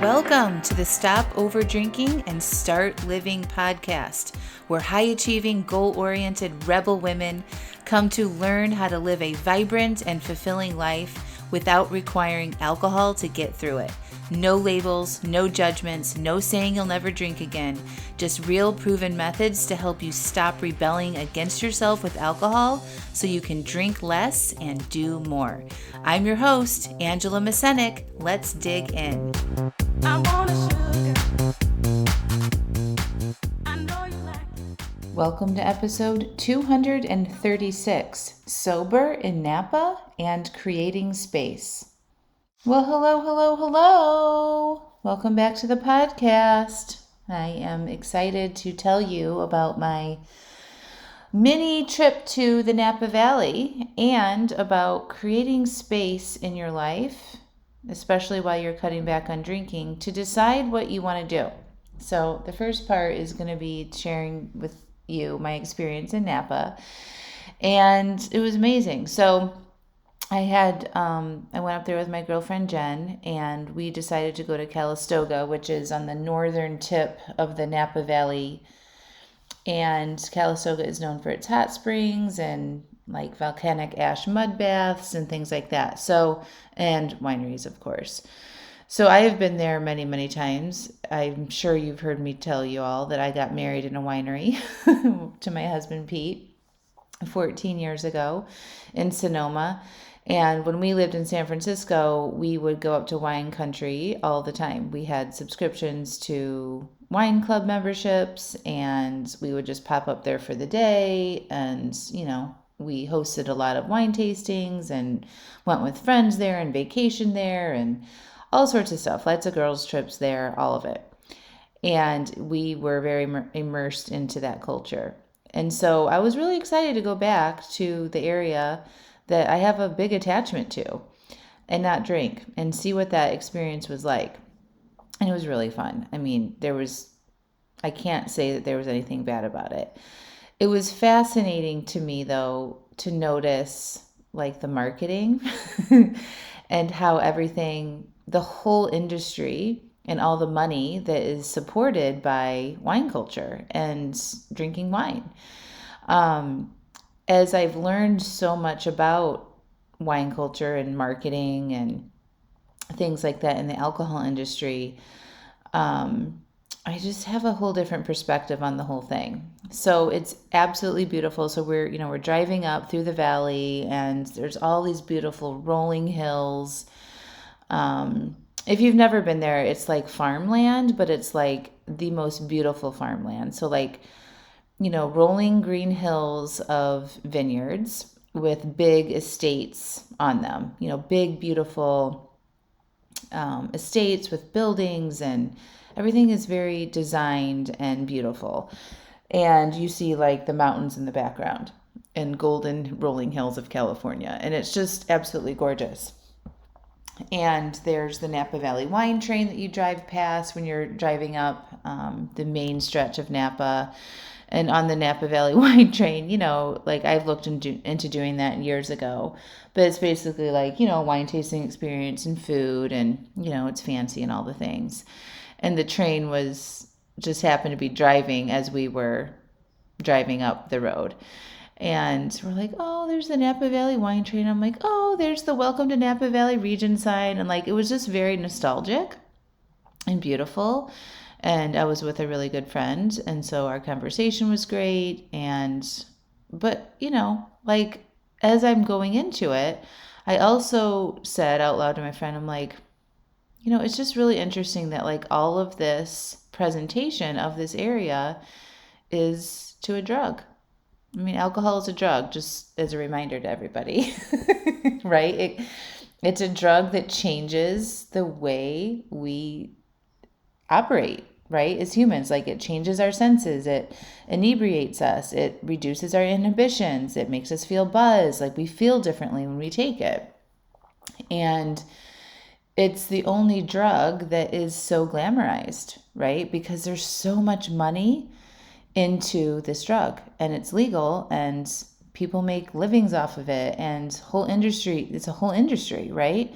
Welcome to the Stop Over Drinking and Start Living podcast, where high-achieving, goal-oriented rebel women come to learn how to live a vibrant and fulfilling life without requiring alcohol to get through it. No labels, no judgments, no saying you'll never drink again. Just real proven methods to help you stop rebelling against yourself with alcohol so you can drink less and do more. I'm your host, Angela Mascenik. Let's dig in. Welcome to episode 236, Sober in Napa and Creating Space. Well, hello. Welcome back to the podcast. I am excited to tell you about my mini trip to the Napa Valley and about creating space in your life, especially while you're cutting back on drinking, to decide what you want to do. So the first part is going to be sharing with you my experience in Napa, and it was amazing. So I went up there with my girlfriend Jen, and we decided to go to Calistoga, which is on the northern tip of the Napa Valley. And Calistoga is known for its hot springs and like volcanic ash mud baths and things like that. So, and wineries, of course. So I have been there many, many times. I'm sure you've heard me tell you all that I got married in a winery to my husband Pete 14 years ago in Sonoma. And when we lived in San Francisco, we would go up to wine country all the time. We had subscriptions to wine club memberships, and we would just pop up there for the day. And, we hosted a lot of wine tastings and went with friends there and vacationed there and all sorts of stuff. Lots of girls' trips there, all of it. And we were very immersed into that culture. And so I was really excited to go back to the area that I have a big attachment to and not drink and see what that experience was like. And it was really fun. I mean, I can't say that there was anything bad about it. It was fascinating to me, though, to notice like the marketing and how the whole industry and all the money that is supported by wine culture and drinking wine. As I've learned so much about wine culture and marketing and things like that in the alcohol industry, I just have a whole different perspective on the whole thing. So it's absolutely beautiful. So we're driving up through the valley, and there's all these beautiful rolling hills. If you've never been there, it's like farmland, but it's like the most beautiful farmland. So rolling green hills of vineyards with big estates on them, big, beautiful estates with buildings, and everything is very designed and beautiful. And you see like the mountains in the background and golden rolling hills of California. And it's just absolutely gorgeous. And there's the Napa Valley Wine Train that you drive past when you're driving up the main stretch of Napa. And on the Napa Valley Wine Train, I've looked into doing that years ago. But it's basically like, wine tasting experience and food, and, it's fancy and all the things. And the train just happened to be driving as we were driving up the road. And we're like, oh, there's the Napa Valley Wine Train. I'm like, oh, there's the Welcome to Napa Valley Region sign. And it was just very nostalgic and beautiful. And I was with a really good friend. And so our conversation was great. But as I'm going into it, I also said out loud to my friend, I'm like, it's just really interesting that all of this presentation of this area is to a drug. I mean, alcohol is a drug, just as a reminder to everybody, right? It's a drug that changes the way we operate, right? As humans, it changes our senses. It inebriates us. It reduces our inhibitions. It makes us feel buzzed. We feel differently when we take it. And it's the only drug that is so glamorized, right? Because there's so much money into this drug, and it's legal, and people make livings off of it, and it's a whole industry, right?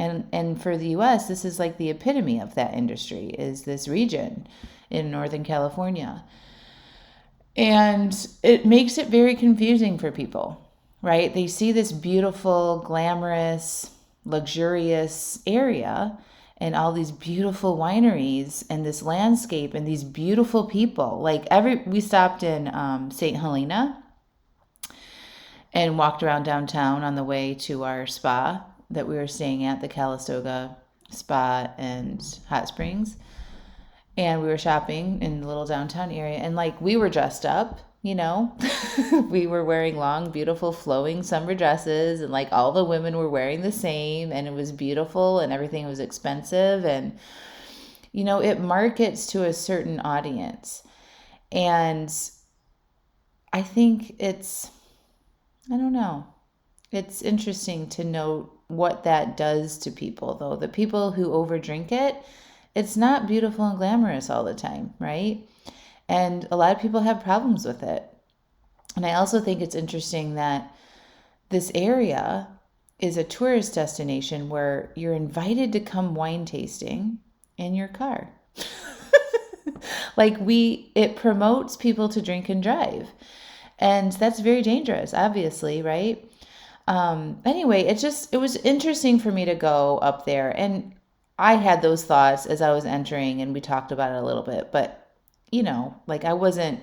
And for the US, this is like the epitome of that industry, is this region in Northern California. And it makes it very confusing for people, right? They see this beautiful, glamorous, luxurious area and all these beautiful wineries and this landscape and these beautiful people. Like we stopped in St. Helena and walked around downtown on the way to our spa that we were staying at, the Calistoga Spa and Hot Springs. And we were shopping in the little downtown area, and like we were dressed up, we were wearing long, beautiful, flowing summer dresses, and like all the women were wearing the same, and it was beautiful, and everything was expensive, and it markets to a certain audience. And I think I don't know, it's interesting to note what that does to people, though. The people who overdrink it's not beautiful and glamorous all the time, right? And a lot of people have problems with it. And I also think it's interesting that this area is a tourist destination where you're invited to come wine tasting in your car. It promotes people to drink and drive. And that's very dangerous, obviously, right? Anyway, it was interesting for me to go up there, and I had those thoughts as I was entering, and we talked about it a little bit, but I wasn't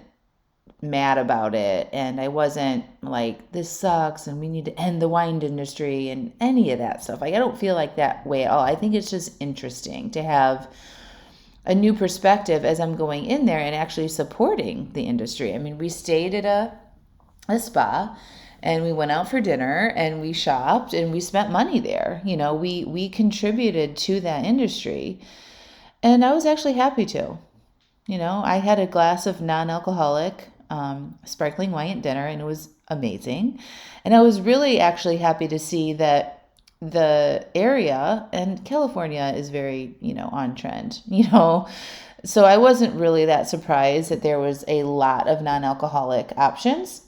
mad about it, and I wasn't like, this sucks and we need to end the wine industry and any of that stuff. I don't feel like that way at all. I think it's just interesting to have a new perspective as I'm going in there and actually supporting the industry. I mean, we stayed at a spa, and we went out for dinner, and we shopped, and we spent money there. We contributed to that industry, and I was actually happy to. I had a glass of non-alcoholic sparkling wine at dinner, and it was amazing. And I was really actually happy to see that the area, and California is very, on trend, So I wasn't really that surprised that there was a lot of non-alcoholic options.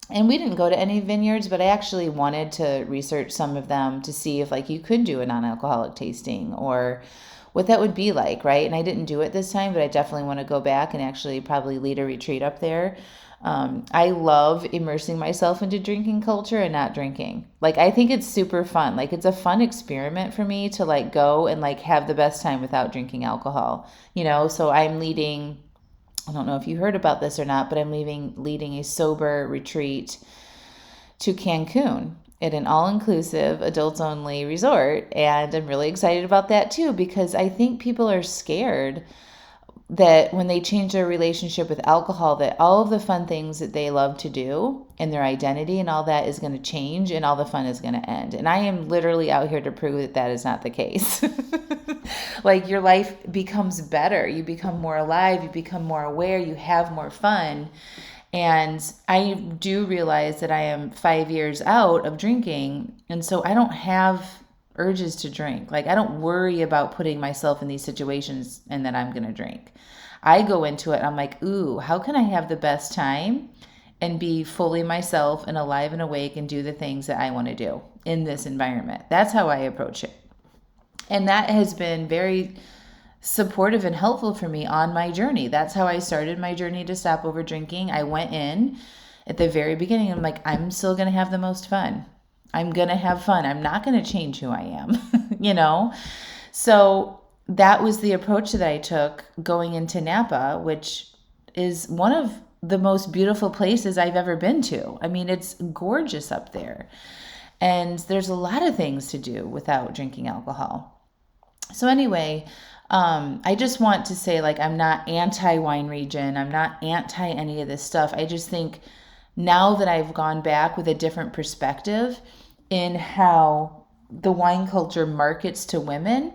And we didn't go to any vineyards, but I actually wanted to research some of them to see if you could do a non-alcoholic tasting or what that would be like, right? And I didn't do it this time, but I definitely want to go back and actually probably lead a retreat up there. I love immersing myself into drinking culture and not drinking. I think it's super fun. It's a fun experiment for me to go and have the best time without drinking alcohol, So I'm leading, I don't know if you heard about this or not, but I'm leading a sober retreat to Cancun at an all-inclusive, adults-only resort. And I'm really excited about that too, because I think people are scared that when they change their relationship with alcohol, that all of the fun things that they love to do and their identity and all that is going to change, and all the fun is going to end. And I am literally out here to prove that that is not the case. Your life becomes better. You become more alive. You become more aware. You have more fun. And I do realize that I am 5 years out of drinking. And so I don't have urges to drink. I don't worry about putting myself in these situations and that I'm going to drink. I go into it, I'm like, ooh, how can I have the best time and be fully myself and alive and awake and do the things that I want to do in this environment? That's how I approach it. And that has been very supportive and helpful for me on my journey. That's how I started my journey to stop over drinking. I went in at the very beginning. I'm like, I'm still going to have the most fun. I'm going to have fun. I'm not going to change who I am, So that was the approach that I took going into Napa, which is one of the most beautiful places I've ever been to. I mean, it's gorgeous up there. And there's a lot of things to do without drinking alcohol. So anyway, I just want to say, I'm not anti-wine region. I'm not anti any of this stuff. I just think now that I've gone back with a different perspective in how the wine culture markets to women,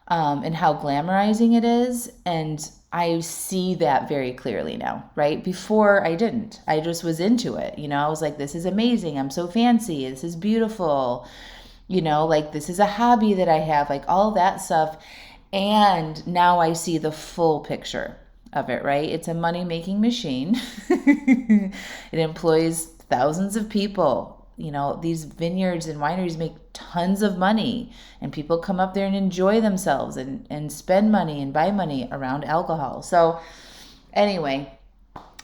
and how glamorizing it is. And I see that very clearly now, right? Before I didn't. I just was into it. I was like, this is amazing. I'm so fancy. This is beautiful. This is a hobby that I have, all that stuff. And now I see the full picture of it, right? It's a money-making machine. It employs thousands of people. These vineyards and wineries make tons of money, and people come up there and enjoy themselves and spend money and buy money around alcohol. So anyway,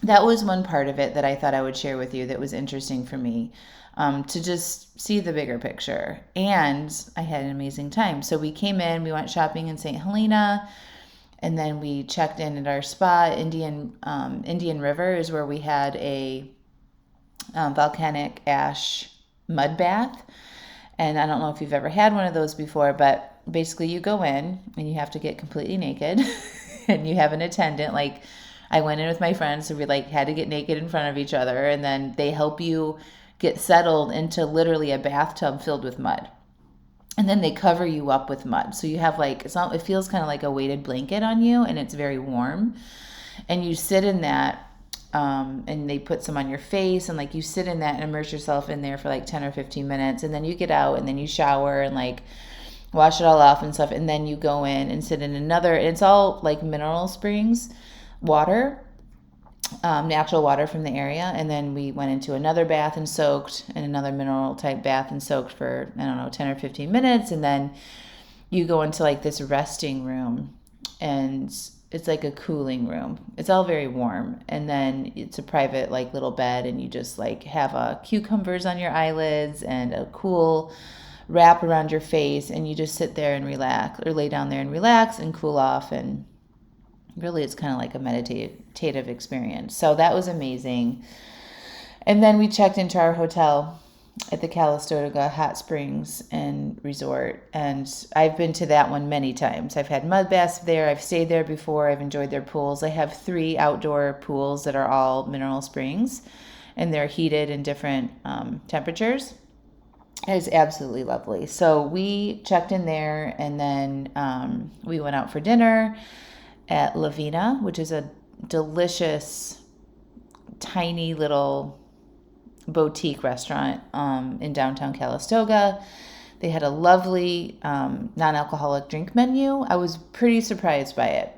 that was one part of it that I thought I would share with you that was interesting for me, to just see the bigger picture. And I had an amazing time. So we came in, we went shopping in St. Helena, and then we checked in at our spa. Indian River is where we had a volcanic ash mud bath. And I don't know if you've ever had one of those before, but basically you go in and you have to get completely naked and you have an attendant. Like, I went in with my friends, so we like had to get naked in front of each other, and then they help you get settled into literally a bathtub filled with mud. And then they cover you up with mud. So you have like, it feels kind of like a weighted blanket on you, and it's very warm. And you sit in that, and they put some on your face, and like you sit in that and immerse yourself in there for like 10 or 15 minutes. And then you get out and then you shower and like wash it all off and stuff. And then you go in and sit in another, it's all like mineral springs water, natural water from the area. And then we went into another bath and soaked, and another mineral type bath and soaked for, I don't know, 10 or 15 minutes. And then you go into like this resting room, and it's like a cooling room. It's all very warm. And then it's a private like little bed, and you just like have cucumbers on your eyelids and a cool wrap around your face, and you just sit there and relax, or lay down there and relax and cool off. And really, it's kind of like a meditative experience. So that was amazing. And then we checked into our hotel at the Calistoga Hot Springs and Resort. And I've been to that one many times. I've had mud baths there. I've stayed there before. I've enjoyed their pools. They have 3 outdoor pools that are all mineral springs, and they're heated in different temperatures. It is absolutely lovely. So we checked in there, and then we went out for dinner at Lavina, which is a delicious, tiny little boutique restaurant in downtown Calistoga. They had a lovely non-alcoholic drink menu. I was pretty surprised by it.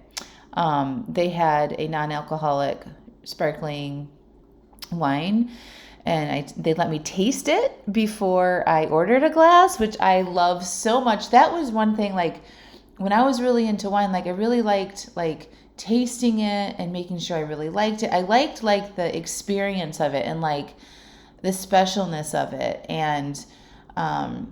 They had a non-alcoholic sparkling wine, and they let me taste it before I ordered a glass, which I love so much. That was one thing, like, when I was really into wine, like I really liked like tasting it and making sure I really liked it. I liked like the experience of it and like the specialness of it. And, I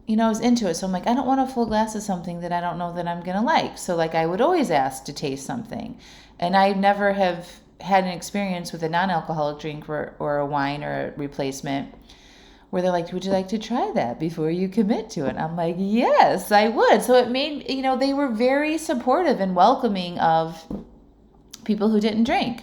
was into it. So I'm like, I don't want a full glass of something that I don't know that I'm going to like. So like I would always ask to taste something. And I never have had an experience with a non-alcoholic drink or a wine or a replacement where they're like, would you like to try that before you commit to it? I'm like, yes, I would. So it made, they were very supportive and welcoming of people who didn't drink.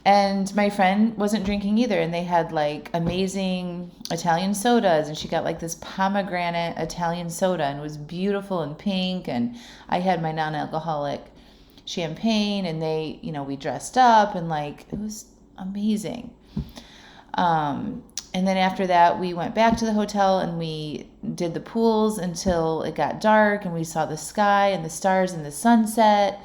And my friend wasn't drinking either. And they had like amazing Italian sodas. And she got like this pomegranate Italian soda, and it was beautiful and pink. And I had my non-alcoholic champagne, and they, we dressed up, and like, it was amazing. And then after that, we went back to the hotel and we did the pools until it got dark, and we saw the sky and the stars and the sunset.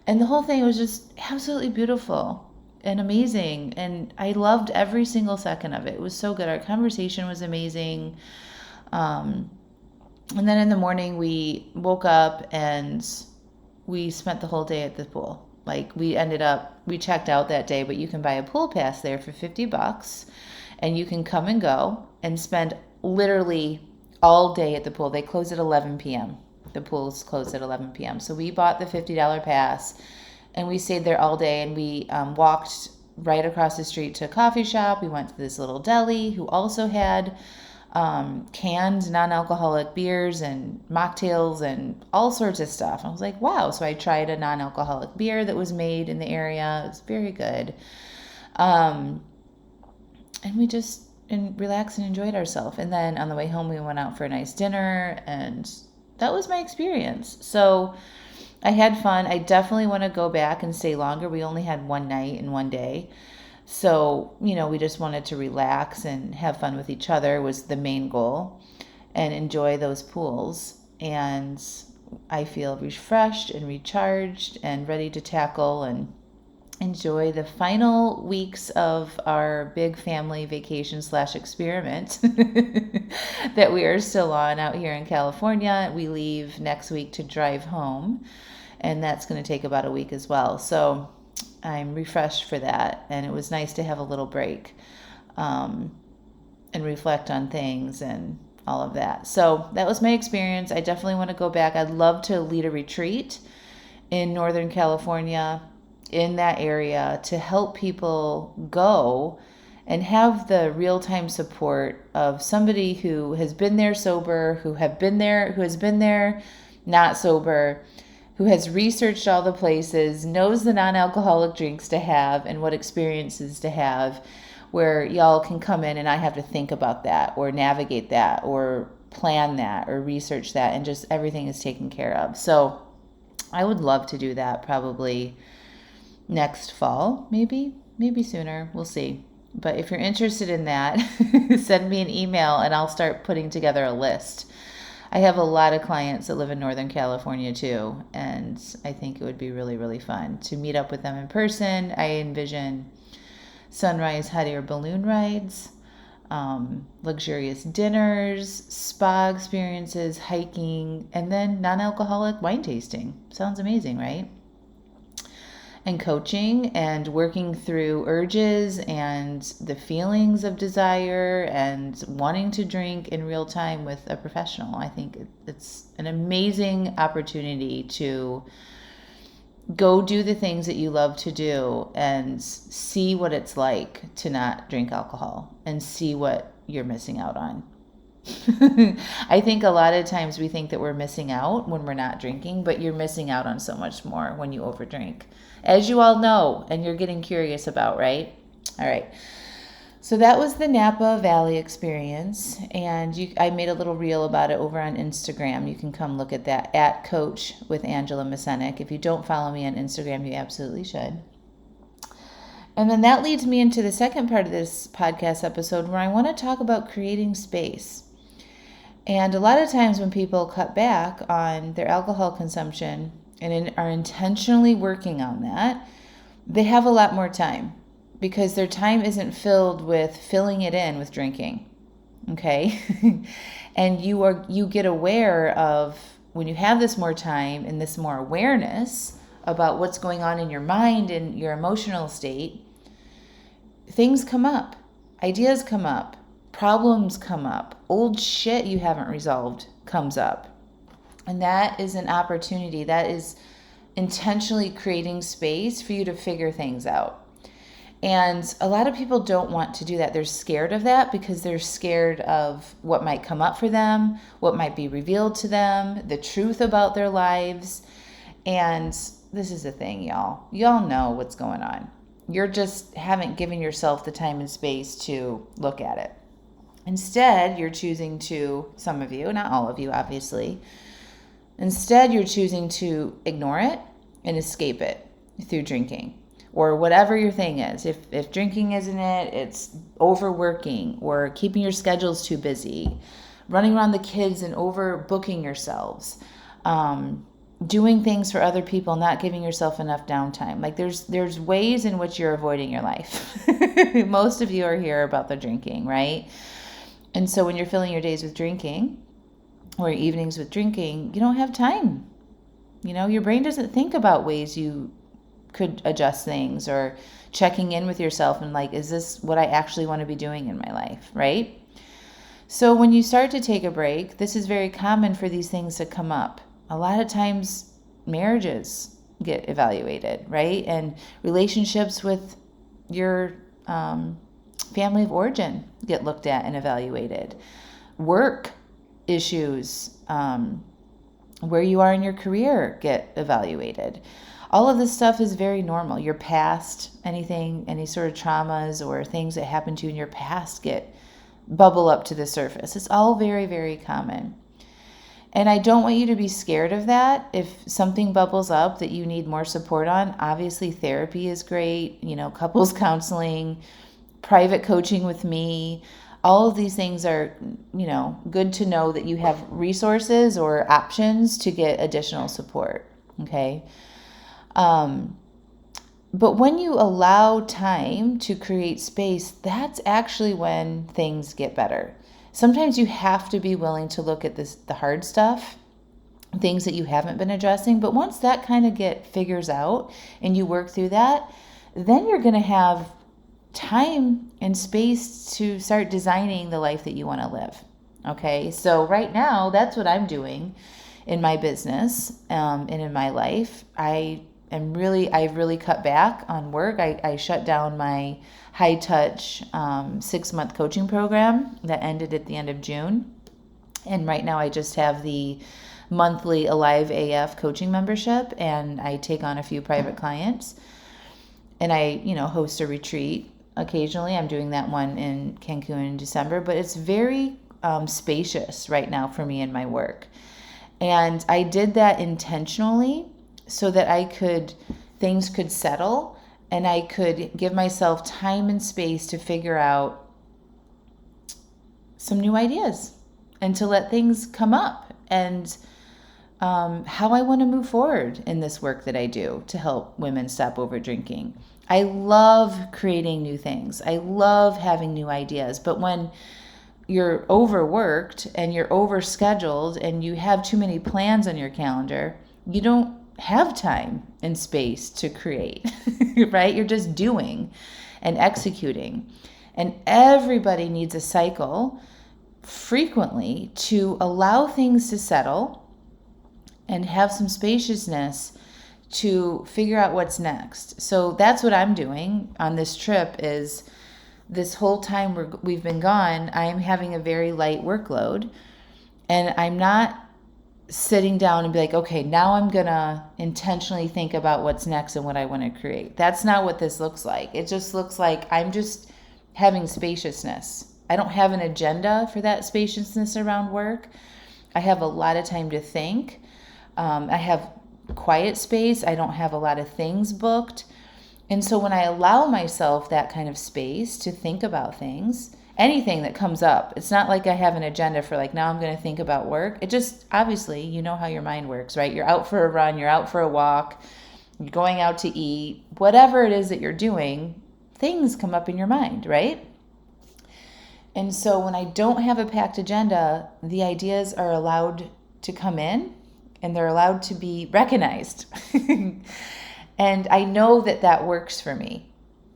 And the whole thing was just absolutely beautiful and amazing. And I loved every single second of it. It was so good. Our conversation was amazing. And then in the morning, we woke up and we spent the whole day at the pool. Like we checked out that day, but you can buy a pool pass there for $50. And you can come and go and spend literally all day at the pool. They close at 11 p.m. The pool's closed at 11 p.m. So we bought the $50 pass, and we stayed there all day. And we walked right across the street to a coffee shop. We went to this little deli who also had canned non-alcoholic beers and mocktails and all sorts of stuff. I was like, wow. So I tried a non-alcoholic beer that was made in the area. It was very good. And we just relaxed and enjoyed ourselves. And then on the way home, we went out for a nice dinner, and that was my experience. So I had fun. I definitely want to go back and stay longer. We only had one night and one day. So, we just wanted to relax and have fun with each other was the main goal, and enjoy those pools. And I feel refreshed and recharged and ready to tackle and enjoy the final weeks of our big family vacation / experiment that we are still on out here in California. We leave next week to drive home, and that's going to take about a week as well. So I'm refreshed for that, and it was nice to have a little break um, and reflect on things and all of that. So that was my experience. I definitely want to go back. I'd love to lead a retreat in Northern California, in that area, to help people go and have the real-time support of somebody who has been there sober, who has been there not sober, who has researched all the places, knows the non-alcoholic drinks to have and what experiences to have, where y'all can come in and I have to think about that or navigate that or plan that or research that, and just everything is taken care of. So I would love to do that probably next fall, maybe sooner. We'll see. But if you're interested in that, send me an email and I'll start putting together a list. I have a lot of clients that live in Northern California too, and I think it would be really, really fun to meet up with them in person. I envision sunrise hot air balloon rides, luxurious dinners, spa experiences, hiking, and then non-alcoholic wine tasting. Sounds amazing, right? And coaching and working through urges and the feelings of desire and wanting to drink in real time with a professional. I think it's an amazing opportunity to go do the things that you love to do and see what it's like to not drink alcohol and see what you're missing out on. I think a lot of times we think that we're missing out when we're not drinking, but you're missing out on so much more when you overdrink, as you all know, and you're getting curious about, right? All right. So that was the Napa Valley experience, and I made a little reel about it over on Instagram. You can come look at that, at Coach with Angela Mascenik. If you don't follow me on Instagram, you absolutely should. And then that leads me into the second part of this podcast episode, where I want to talk about creating space. And a lot of times when people cut back on their alcohol consumption and are intentionally working on that, they have a lot more time, because their time isn't filled with filling it in with drinking. Okay? And you get aware of, when you have this more time and this more awareness about what's going on in your mind and your emotional state, things come up, ideas come up, problems come up, old shit you haven't resolved comes up. And that is an opportunity. That is intentionally creating space for you to figure things out. And a lot of people don't want to do that. They're scared of that because they're scared of what might come up for them, what might be revealed to them, the truth about their lives. And this is the thing, y'all. Y'all know what's going on. You're just haven't given yourself the time and space to look at it. Instead, you're choosing to, some of you, not all of you, obviously, instead you're choosing to ignore it and escape it through drinking, or whatever your thing is. If drinking isn't it, it's overworking or keeping your schedules too busy, running around the kids and overbooking yourselves, doing things for other people, not giving yourself enough downtime. Like there's ways in which you're avoiding your life. Most of you are here about the drinking, right? And so when you're filling your days with drinking or your evenings with drinking, you don't have time. You know, your brain doesn't think about ways you could adjust things or checking in with yourself and like, is this what I actually want to be doing in my life, right? So when you start to take a break, this is very common for these things to come up. A lot of times marriages get evaluated, right? And relationships with your family of origin get looked at and evaluated. Work issues, where you are in your career get evaluated. All of this stuff is very normal. Your past, any sort of traumas or things that happened to you in your past bubble up to the surface. It's all very, very common. And I don't want you to be scared of that. If something bubbles up that you need more support on, obviously therapy is great, couples counseling, private coaching with me. All of these things are, good to know that you have resources or options to get additional support, okay? But when you allow time to create space, that's actually when things get better. Sometimes you have to be willing to look at the hard stuff, things that you haven't been addressing. But once that kind of figures out and you work through that, then you're going to have time and space to start designing the life that you want to live. Okay, so right now, that's what I'm doing in my business and in my life. I've really cut back on work. I shut down my high touch 6-month coaching program that ended at the end of June. And right now I just have the monthly Alive AF coaching membership, and I take on a few private clients, and I, host a retreat occasionally. I'm doing that one in Cancun in December, but it's very spacious right now for me in my work. And I did that intentionally so that things could settle and I could give myself time and space to figure out some new ideas and to let things come up and how I want to move forward in this work that I do to help women stop over drinking. I love creating new things. I love having new ideas. But when you're overworked and you're overscheduled and you have too many plans on your calendar, you don't have time and space to create, right? You're just doing and executing. And everybody needs a cycle frequently to allow things to settle and have some spaciousness to figure out what's next. So that's what I'm doing on this trip. Is this whole time we've been gone, I'm having a very light workload, and I'm not sitting down and be like, okay, now I'm gonna intentionally think about what's next and what I want to create. That's not what this looks like. It just looks like I'm just having spaciousness. I don't have an agenda for that spaciousness around work. I have a lot of time to think. I have quiet space. I don't have a lot of things booked. And so when I allow myself that kind of space to think about things, anything that comes up, it's not like I have an agenda for like, now I'm going to think about work. It just, obviously, you know how your mind works, right? You're out for a run, you're out for a walk, you're going out to eat, whatever it is that you're doing, things come up in your mind, right? And so when I don't have a packed agenda, the ideas are allowed to come in and they're allowed to be recognized. And I know that works for me,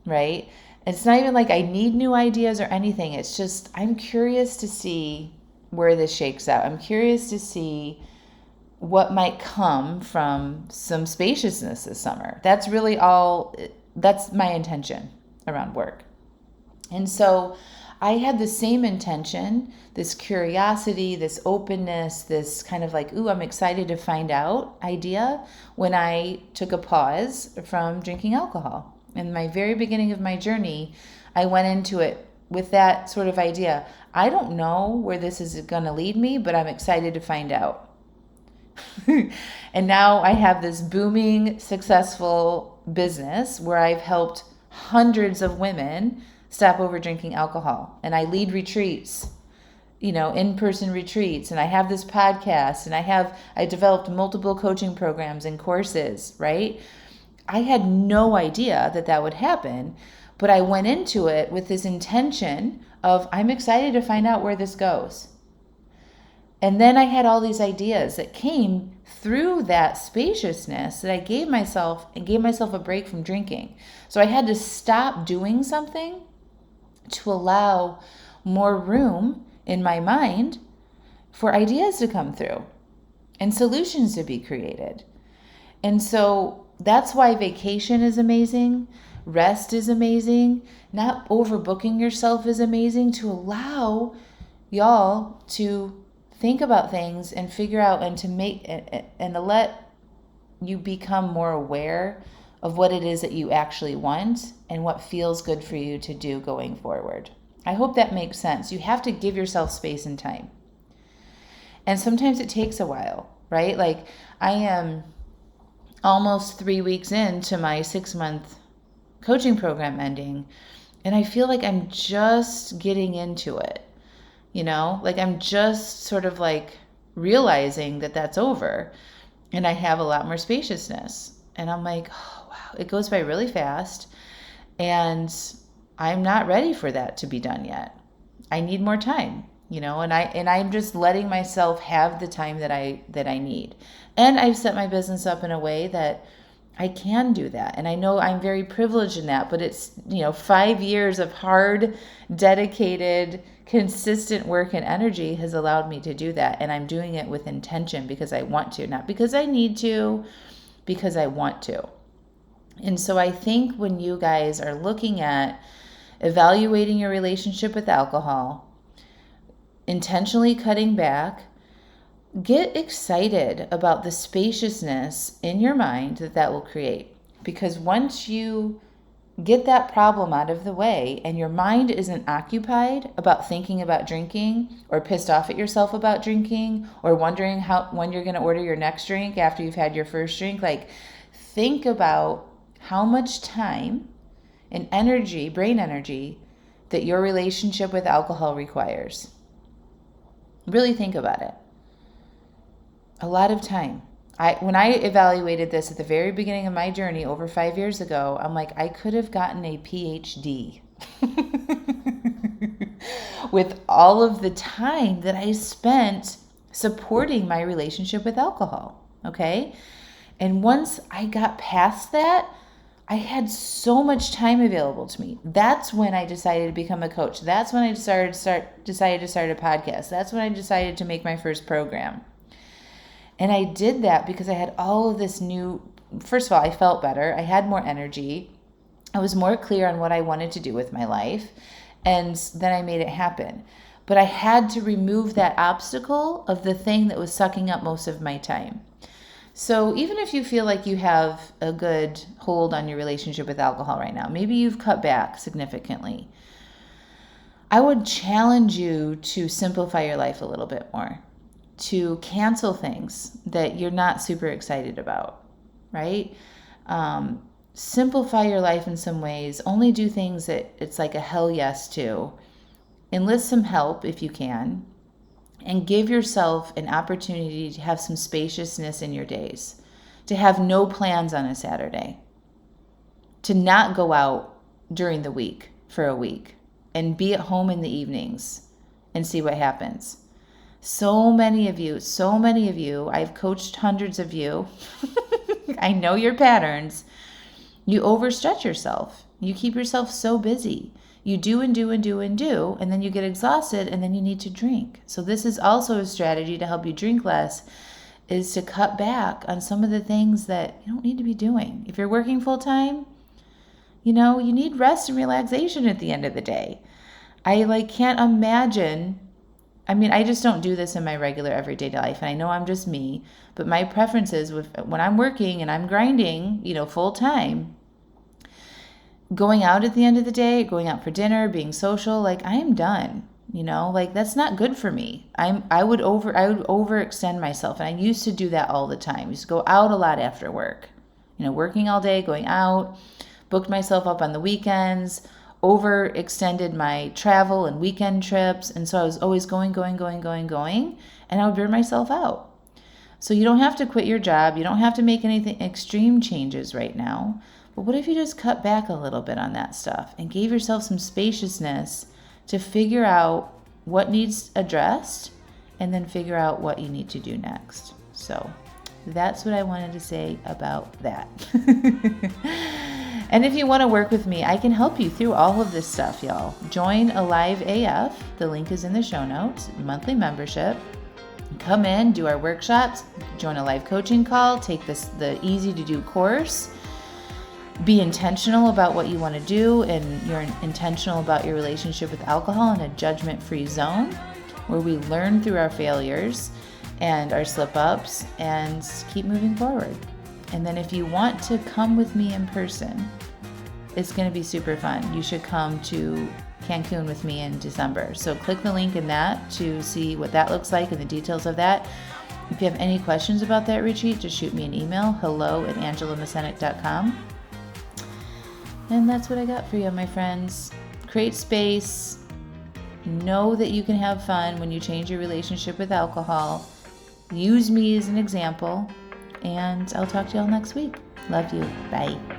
right? It's not even like I need new ideas or anything. It's just I'm curious to see where this shakes out. I'm curious to see what might come from some spaciousness this summer. That's really that's my intention around work. And so I had the same intention, this curiosity, this openness, this kind of like, ooh, I'm excited to find out idea when I took a pause from drinking alcohol. In my very beginning of my journey, I went into it with that sort of idea. I don't know where this is going to lead me, but I'm excited to find out. And now I have this booming, successful business where I've helped hundreds of women stop over drinking alcohol. And I lead retreats, in-person retreats. And I have this podcast, and I developed multiple coaching programs and courses, right? I had no idea that would happen, but I went into it with this intention of, I'm excited to find out where this goes. And then I had all these ideas that came through that spaciousness that I gave myself a break from drinking. So I had to stop doing something to allow more room in my mind for ideas to come through and solutions to be created. And so that's why vacation is amazing. Rest is amazing. Not overbooking yourself is amazing, to allow y'all to think about things and figure out and to let you become more aware of what it is that you actually want and what feels good for you to do going forward. I hope that makes sense. You have to give yourself space and time. And sometimes it takes a while, right? Like I am almost 3 weeks into my 6-month coaching program ending, and I feel like I'm just getting into it, like I'm just sort of like realizing that that's over, and I have a lot more spaciousness. And I'm like, oh, wow, it goes by really fast. And I'm not ready for that to be done yet. I need more time, and I'm just letting myself have the time that I need. And I've set my business up in a way that I can do that. And I know I'm very privileged in that, but it's, 5 years of hard, dedicated, consistent work and energy has allowed me to do that. And I'm doing it with intention because I want to, not because I need to, because I want to. And so I think when you guys are looking at evaluating your relationship with alcohol, intentionally cutting back, get excited about the spaciousness in your mind that will create. Because once you get that problem out of the way and your mind isn't occupied about thinking about drinking or pissed off at yourself about drinking or wondering when you're going to order your next drink after you've had your first drink, like think about how much time and energy, brain energy, that your relationship with alcohol requires. Really think about it. A lot of time. When I evaluated this at the very beginning of my journey over 5 years ago, I'm like, I could have gotten a PhD with all of the time that I spent supporting my relationship with alcohol. Okay? And once I got past that, I had so much time available to me. That's when I decided to become a coach. That's when I decided to start a podcast. That's when I decided to make my first program. And I did that because I had all of this first of all, I felt better. I had more energy. I was more clear on what I wanted to do with my life. And then I made it happen. But I had to remove that obstacle of the thing that was sucking up most of my time. So even if you feel like you have a good hold on your relationship with alcohol right now, maybe you've cut back significantly, I would challenge you to simplify your life a little bit more, to cancel things that you're not super excited about, right? Simplify your life in some ways. Only do things that it's like a hell yes to. Enlist some help if you can. And give yourself an opportunity to have some spaciousness in your days, to have no plans on a Saturday, to not go out during the week for a week and be at home in the evenings and see what happens. So many of you, I've coached hundreds of you. I know your patterns. You overstretch yourself. You keep yourself so busy. You do and do and do and do, and then you get exhausted, and then you need to drink. So this is also a strategy to help you drink less, is to cut back on some of the things that you don't need to be doing. If you're working full time, you need rest and relaxation at the end of the day. I can't imagine. I just don't do this in my regular everyday life, and I know I'm just me, but my preference is when I'm working and I'm grinding, full time, going out at the end of the day, going out for dinner, being social, I am done. That's not good for me. I would overextend myself, and I used to do that all the time. I used to go out a lot after work, working all day, going out, booked myself up on the weekends, overextended my travel and weekend trips, and so I was always going, and I would burn myself out. So you don't have to quit your job. You don't have to make anything extreme changes right now. But what if you just cut back a little bit on that stuff and gave yourself some spaciousness to figure out what needs addressed and then figure out what you need to do next? So that's what I wanted to say about that. And if you want to work with me, I can help you through all of this stuff, y'all. Join Alive AF. The link is in the show notes. Monthly membership. Come in, do our workshops, join a live coaching call, take the easy to do course. Be intentional about what you want to do, and you're intentional about your relationship with alcohol in a judgment-free zone where we learn through our failures and our slip-ups and keep moving forward. And then if you want to come with me in person, it's going to be super fun. You should come to Cancun with me in December. So click the link in that to see what that looks like and the details of that. If you have any questions about that retreat, just shoot me an email, hello@angelamascenik.com. And that's what I got for you, my friends. Create space. Know that you can have fun when you change your relationship with alcohol. Use me as an example. And I'll talk to y'all next week. Love you. Bye.